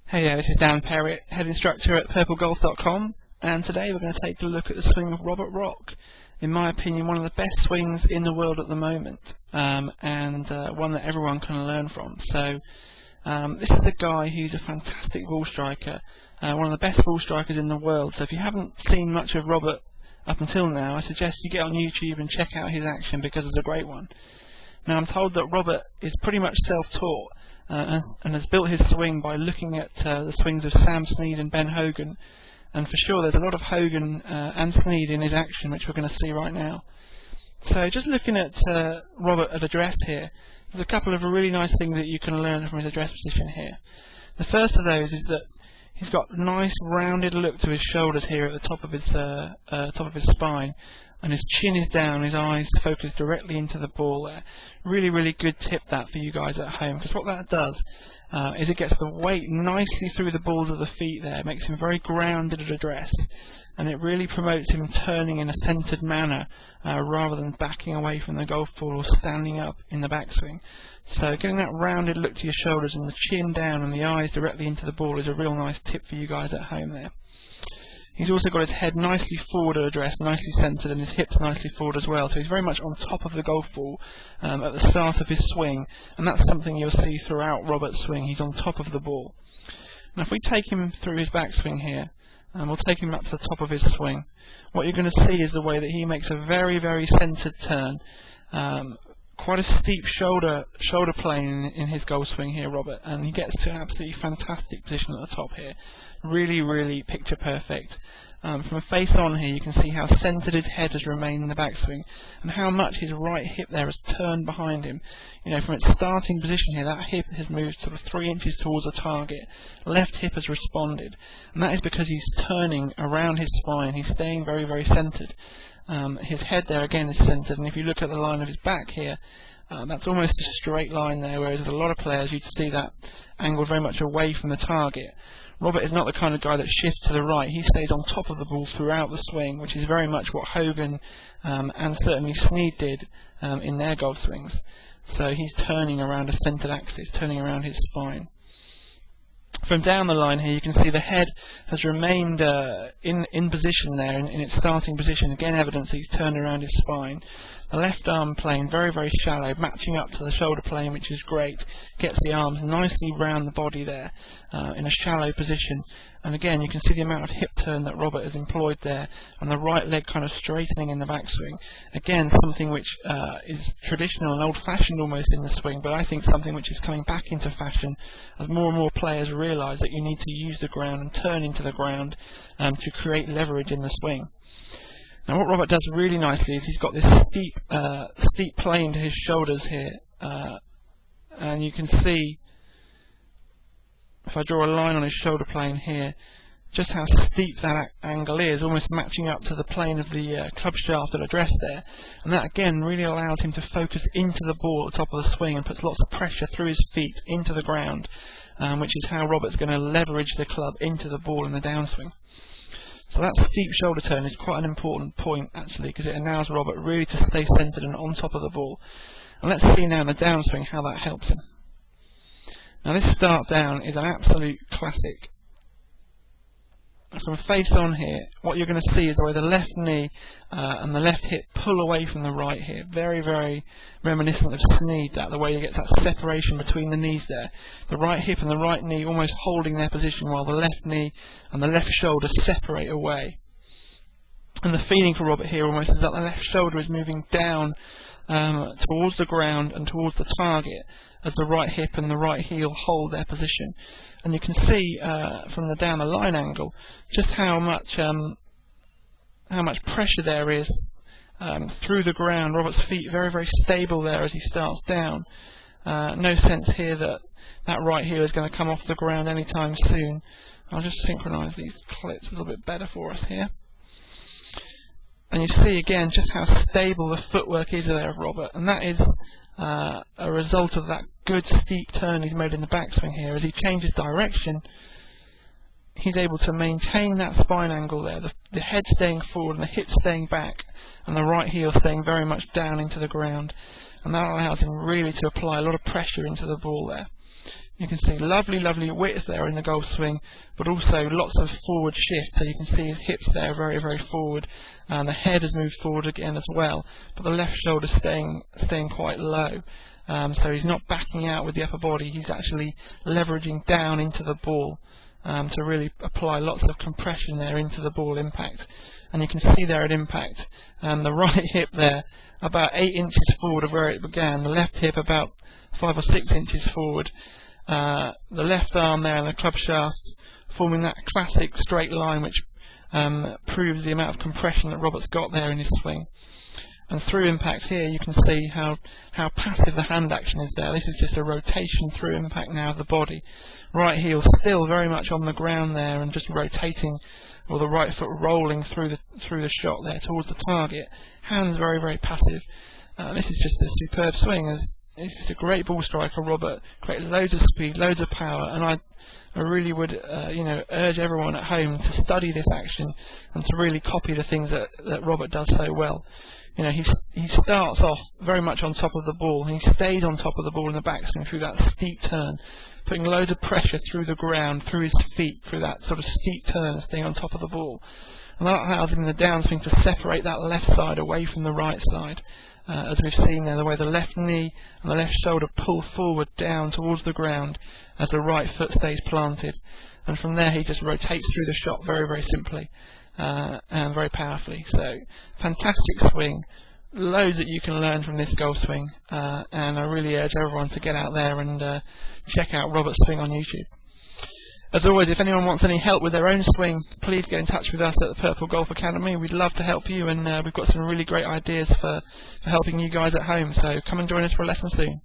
Hey there, this is Dan Perritt, head instructor at purplegolf.com, and today we're going to take a look at the swing of Robert Rock. In my opinion, one of the best swings in the world at the moment, and one that everyone can learn from. So this is a guy who's a fantastic ball striker, one of the best ball strikers in the world. So if you haven't seen much of Robert up until now, I suggest you get on YouTube and check out his action, because it's a great one. Now, I'm told that Robert is pretty much self-taught and has built his swing by looking at the swings of Sam Snead and Ben Hogan, and for sure there's a lot of Hogan and Snead in his action, which we're going to see right now. So just looking at Robert at address here, there's a couple of really nice things that you can learn from his address position here. The first of those is that he's got a nice rounded look to his shoulders here at the top of his spine, and his chin is down, his eyes focus directly into the ball there. Really good tip that for you guys at home, because what that does is it gets the weight nicely through the balls of the feet there, makes him very grounded at address, and it really promotes him turning in a centered manner rather than backing away from the golf ball or standing up in the backswing. So getting that rounded look to your shoulders and the chin down and the eyes directly into the ball is a real nice tip for you guys at home there. He's also got his head nicely forward at address, nicely centered, and his hips nicely forward as well. So he's very much on top of the golf ball at the start of his swing, and that's something you'll see throughout Robert's swing. He's on top of the ball. Now if we take him through his backswing here, and we'll take him up to the top of his swing, what you're going to see is the way that he makes a very centered turn. Quite a steep shoulder plane in his golf swing here, Robert, and he gets to an absolutely fantastic position at the top here. Really picture perfect. From a face on here, you can see how centered his head has remained in the backswing, and how much his right hip there has turned behind him. You know, from its starting position here, that hip has moved sort of 3 inches towards the target. Left hip has responded, and that is because he's turning around his spine. He's staying very centered. His head there again is centered, and if you look at the line of his back here, that's almost a straight line there, whereas with a lot of players you'd see that angled very much away from the target. Robert is not the kind of guy that shifts to the right. He stays on top of the ball throughout the swing, which is very much what Hogan and certainly Snead did in their golf swings. So he's turning around a centered axis, turning around his spine. From down the line here, you can see the head has remained in position there, in its starting position, again evidence that he's turned around his spine. The left arm plane very shallow, matching up to the shoulder plane, which is great. Gets the arms nicely round the body there in a shallow position. And again, you can see the amount of hip turn that Robert has employed there, and the right leg kind of straightening in the backswing. Again, something which is traditional and old-fashioned almost in the swing, but I think something which is coming back into fashion as more and more players realise that you need to use the ground and turn into the ground to create leverage in the swing. Now what Robert does really nicely is he's got this steep plane to his shoulders here, and you can see, if I draw a line on his shoulder plane here, just how steep that angle is, almost matching up to the plane of the club shaft at address there. And that again really allows him to focus into the ball at the top of the swing and puts lots of pressure through his feet into the ground, which is how Robert's going to leverage the club into the ball in the downswing. So that steep shoulder turn is quite an important point actually, because it allows Robert really to stay centered and on top of the ball. And let's see now in the downswing how that helps him. Now this start down is an absolute classic. From face on here, what you're going to see is the way the left knee and the left hip pull away from the right here. Very reminiscent of Snead, the way he gets that separation between the knees there. The right hip and the right knee almost holding their position, while the left knee and the left shoulder separate away. And the feeling for Robert here almost is that the left shoulder is moving down towards the ground and towards the target, as the right hip and the right heel hold their position. And you can see from the down the line angle just how much pressure there is through the ground. Robert's feet very stable there as he starts down. No sense here that that right heel is going to come off the ground anytime soon. I'll just synchronise these clips a little bit better for us here. And you see again just how stable the footwork is there of Robert, and that is a result of that good steep turn he's made in the backswing here. As he changes direction, he's able to maintain that spine angle there, the head staying forward and the hip staying back, and the right heel staying very much down into the ground, and that allows him really to apply a lot of pressure into the ball there. You can see lovely width there in the golf swing, but also lots of forward shift. So you can see his hips there very forward, and the head has moved forward again as well, but the left shoulder staying quite low. So he's not backing out with the upper body, he's actually leveraging down into the ball to really apply lots of compression there into the ball impact. And you can see there at impact, the right hip there about 8 inches forward of where it began, the left hip about 5 or 6 inches forward, the left arm there and the club shaft forming that classic straight line which proves the amount of compression that Robert's got there in his swing. And through impact here you can see how passive the hand action is there. This is just a rotation through impact now of the body. Right heel still very much on the ground there and just rotating, or the right foot rolling through the shot there towards the target. Hands very passive. This is just a superb swing. This is a great ball striker, Robert. Created loads of speed, loads of power, and I really would urge everyone at home to study this action and to really copy the things that Robert does so well. He starts off very much on top of the ball, and he stays on top of the ball in the backswing through that steep turn, putting loads of pressure through the ground, through his feet, through that sort of steep turn, and staying on top of the ball. And that allows him in the downswing to separate that left side away from the right side, as we've seen there, the way the left knee and the left shoulder pull forward down towards the ground as the right foot stays planted. And from there he just rotates through the shot very simply and very powerfully. So fantastic swing, loads that you can learn from this golf swing, and I really urge everyone to get out there and check out Robert's swing on YouTube. As always, if anyone wants any help with their own swing, please get in touch with us at the Purple Golf Academy. We'd love to help you, and we've got some really great ideas for helping you guys at home, so come and join us for a lesson soon.